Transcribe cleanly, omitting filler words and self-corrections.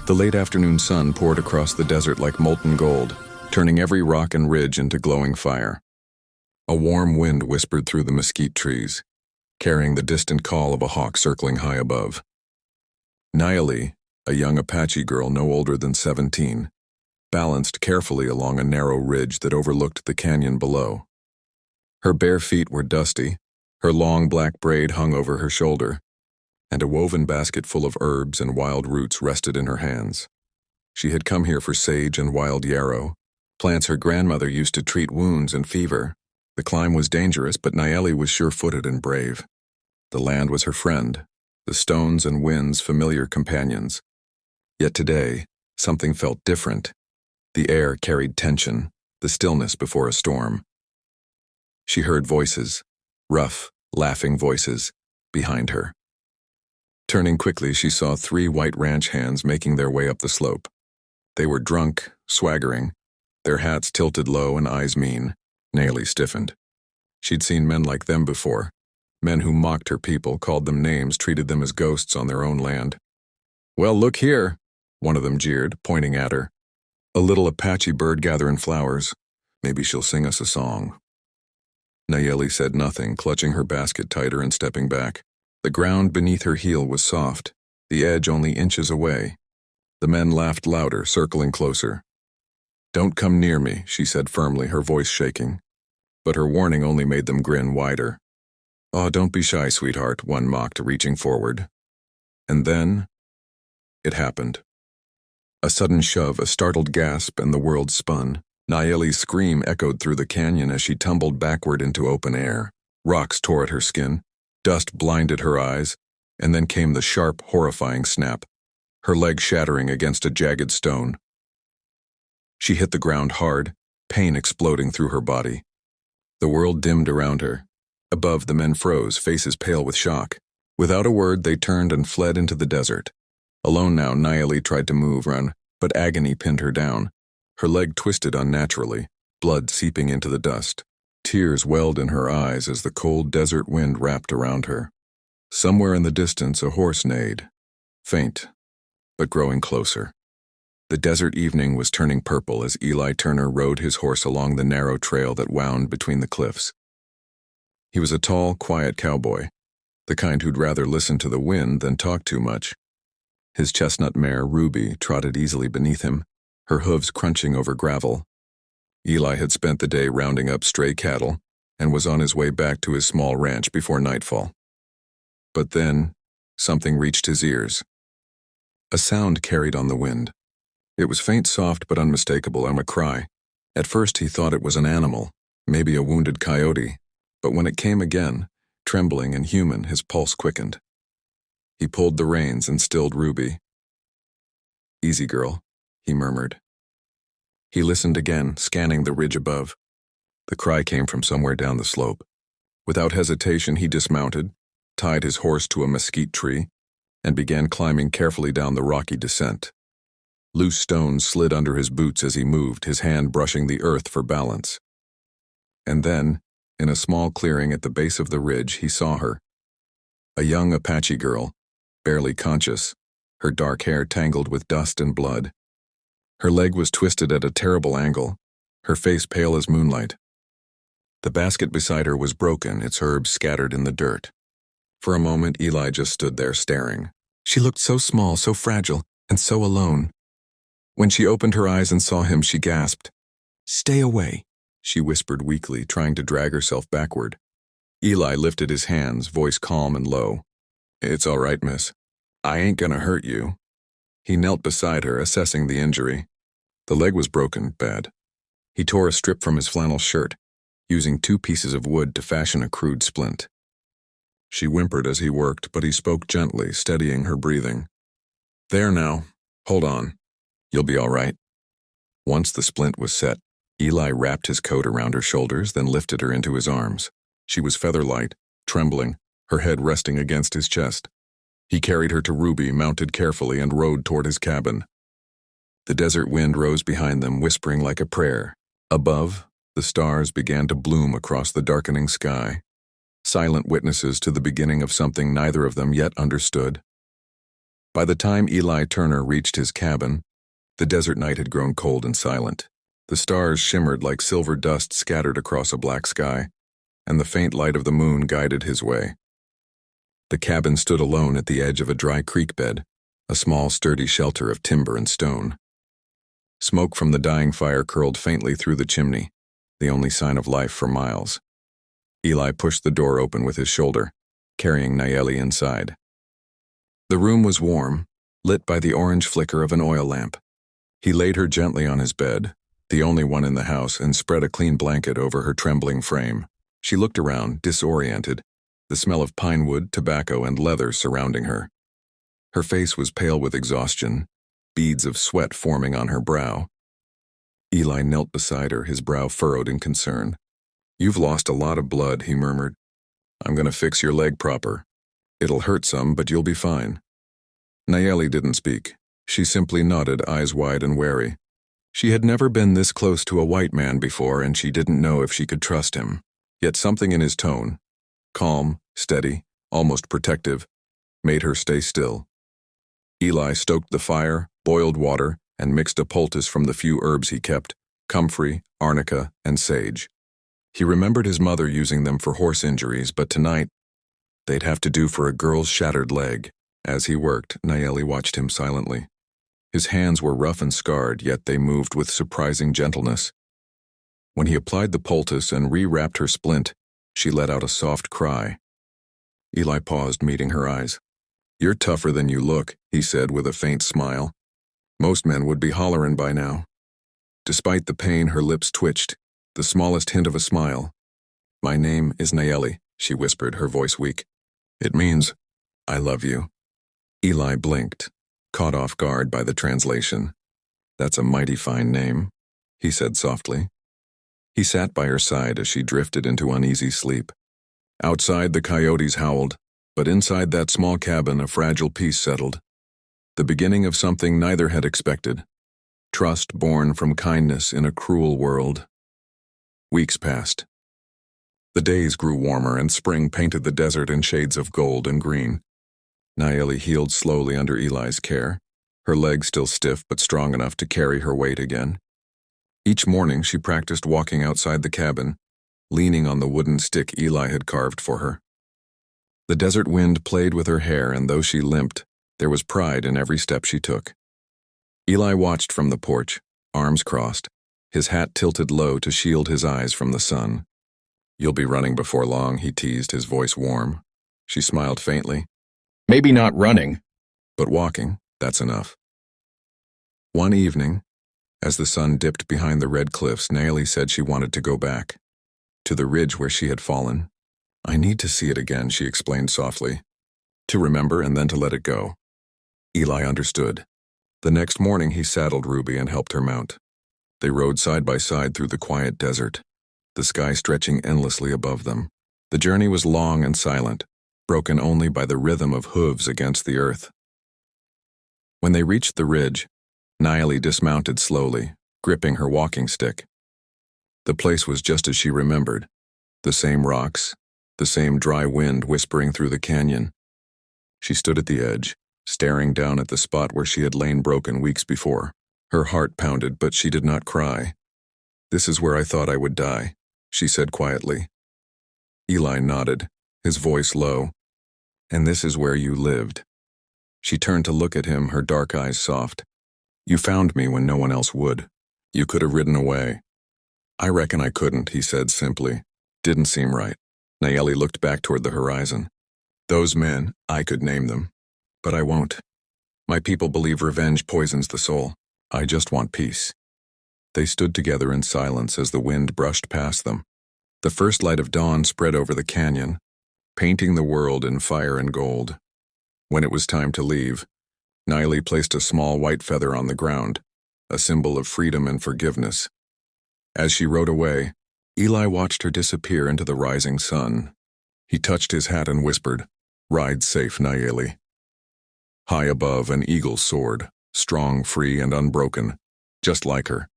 The late afternoon sun poured across the desert like molten gold, turning every rock and ridge into glowing fire. A warm wind whispered through the mesquite trees, carrying the distant call of a hawk circling high above. Nayeli, a young Apache girl no older than 17, balanced carefully along a narrow ridge that overlooked the canyon below. Her bare feet were dusty, her long black braid hung over her shoulder, and a woven basket full of herbs and wild roots rested in her hands. She had come here for sage and wild yarrow, plants her grandmother used to treat wounds and fever. The climb was dangerous, but Nayeli was sure-footed and brave. The land was her friend, the stones and winds familiar companions. Yet today, something felt different. The air carried tension, the stillness before a storm. She heard voices, rough, laughing voices, behind her. Turning quickly, she saw 3 white ranch hands making their way up the slope. They were drunk, swaggering, their hats tilted low and eyes mean. Nayeli stiffened. She'd seen men like them before, men who mocked her people, called them names, treated them as ghosts on their own land. "Well, look here," one of them jeered, pointing at her. "A little Apache bird gathering flowers. Maybe she'll sing us a song." Nayeli said nothing, clutching her basket tighter and stepping back. The ground beneath her heel was soft, the edge only inches away. The men laughed louder, circling closer. "Don't come near me," she said firmly, her voice shaking. But her warning only made them grin wider. "Oh, don't be shy, sweetheart," one mocked, reaching forward. And then, it happened. A sudden shove, a startled gasp, and the world spun. Nayeli's scream echoed through the canyon as she tumbled backward into open air. Rocks tore at her skin, dust blinded her eyes, and then came the sharp, horrifying snap, her leg shattering against a jagged stone. She hit the ground hard, pain exploding through her body. The world dimmed around her. Above, the men froze, faces pale with shock. Without a word, they turned and fled into the desert. Alone now, Nayeli tried to run, but agony pinned her down. Her leg twisted unnaturally, blood seeping into the dust. Tears welled in her eyes as the cold desert wind wrapped around her. Somewhere in the distance, a horse neighed, faint, but growing closer. The desert evening was turning purple as Eli Turner rode his horse along the narrow trail that wound between the cliffs. He was a tall, quiet cowboy, the kind who'd rather listen to the wind than talk too much. His chestnut mare, Ruby, trotted easily beneath him, her hooves crunching over gravel. Eli had spent the day rounding up stray cattle and was on his way back to his small ranch before nightfall. But then, something reached his ears. A sound carried on the wind. It was faint, soft, but unmistakable, a cry. At first he thought it was an animal, maybe a wounded coyote, but when it came again, trembling and human, his pulse quickened. He pulled the reins and stilled Ruby. "Easy, girl," he murmured. He listened again, scanning the ridge above. The cry came from somewhere down the slope. Without hesitation, he dismounted, tied his horse to a mesquite tree, and began climbing carefully down the rocky descent. Loose stones slid under his boots as he moved, his hand brushing the earth for balance. And then, in a small clearing at the base of the ridge, he saw her. A young Apache girl, barely conscious, her dark hair tangled with dust and blood. Her leg was twisted at a terrible angle, her face pale as moonlight. The basket beside her was broken, its herbs scattered in the dirt. For a moment, Eli just stood there staring. She looked so small, so fragile, and so alone. When she opened her eyes and saw him, she gasped. "Stay away," she whispered weakly, trying to drag herself backward. Eli lifted his hands, voice calm and low. "It's all right, miss. I ain't gonna hurt you." He knelt beside her, assessing the injury. The leg was broken, bad. He tore a strip from his flannel shirt, using 2 pieces of wood to fashion a crude splint. She whimpered as he worked, but he spoke gently, steadying her breathing. "There now. Hold on. You'll be all right." Once the splint was set, Eli wrapped his coat around her shoulders, then lifted her into his arms. She was feather-light, trembling, her head resting against his chest. He carried her to Ruby, mounted carefully, and rode toward his cabin. The desert wind rose behind them, whispering like a prayer. Above, the stars began to bloom across the darkening sky, silent witnesses to the beginning of something neither of them yet understood. By the time Eli Turner reached his cabin, the desert night had grown cold and silent. The stars shimmered like silver dust scattered across a black sky, and the faint light of the moon guided his way. The cabin stood alone at the edge of a dry creek bed, a small, sturdy shelter of timber and stone. Smoke from the dying fire curled faintly through the chimney, the only sign of life for miles. Eli pushed the door open with his shoulder, carrying Nayeli inside. The room was warm, lit by the orange flicker of an oil lamp. He laid her gently on his bed, the only one in the house, and spread a clean blanket over her trembling frame. She looked around, disoriented, the smell of pine wood, tobacco, and leather surrounding her. Her face was pale with exhaustion, beads of sweat forming on her brow. Eli knelt beside her, his brow furrowed in concern. "You've lost a lot of blood," he murmured. "I'm going to fix your leg proper. It'll hurt some, but you'll be fine." Nayeli didn't speak. She simply nodded, eyes wide and wary. She had never been this close to a white man before, and she didn't know if she could trust him. Yet something in his tone, calm, steady, almost protective, made her stay still. Eli stoked the fire, boiled water, and mixed a poultice from the few herbs he kept, comfrey, arnica, and sage. He remembered his mother using them for horse injuries, but tonight, they'd have to do for a girl's shattered leg. As he worked, Nayeli watched him silently. His hands were rough and scarred, yet they moved with surprising gentleness. When he applied the poultice and rewrapped her splint, she let out a soft cry. Eli paused, meeting her eyes. "You're tougher than you look," he said with a faint smile. "Most men would be hollerin' by now." Despite the pain, her lips twitched, the smallest hint of a smile. "My name is Nayeli," she whispered, her voice weak. "It means, I love you." Eli blinked, caught off guard by the translation. "That's a mighty fine name," he said softly. He sat by her side as she drifted into uneasy sleep. Outside, the coyotes howled, but inside that small cabin a fragile peace settled. The beginning of something neither had expected. Trust born from kindness in a cruel world. Weeks passed. The days grew warmer and spring painted the desert in shades of gold and green. Nayeli healed slowly under Eli's care, her legs still stiff but strong enough to carry her weight again. Each morning she practiced walking outside the cabin, leaning on the wooden stick Eli had carved for her. The desert wind played with her hair, and though she limped, there was pride in every step she took. Eli watched from the porch, arms crossed, his hat tilted low to shield his eyes from the sun. "You'll be running before long," he teased, his voice warm. She smiled faintly. "Maybe not running, but walking, that's enough." One evening, as the sun dipped behind the red cliffs, Nayeli said she wanted to go back, to the ridge where she had fallen. "I need to see it again," she explained softly. "To remember and then to let it go." Eli understood. The next morning he saddled Ruby and helped her mount. They rode side by side through the quiet desert, the sky stretching endlessly above them. The journey was long and silent, broken only by the rhythm of hooves against the earth. When they reached the ridge, Nayeli dismounted slowly, gripping her walking stick. The place was just as she remembered, the same rocks, the same dry wind whispering through the canyon. She stood at the edge, staring down at the spot where she had lain broken weeks before. Her heart pounded, but she did not cry. "This is where I thought I would die," she said quietly. Eli nodded, his voice low. "And this is where you lived." She turned to look at him, her dark eyes soft. "You found me when no one else would. You could have ridden away." "I reckon I couldn't," he said simply. "Didn't seem right." Nayeli looked back toward the horizon. "Those men, I could name them. But I won't. My people believe revenge poisons the soul. I just want peace." They stood together in silence as the wind brushed past them. The first light of dawn spread over the canyon, painting the world in fire and gold. When it was time to leave, Nayeli placed a small white feather on the ground, a symbol of freedom and forgiveness. As she rode away, Eli watched her disappear into the rising sun. He touched his hat and whispered, "Ride safe, Nayeli." High above, an eagle soared, strong, free, and unbroken, just like her.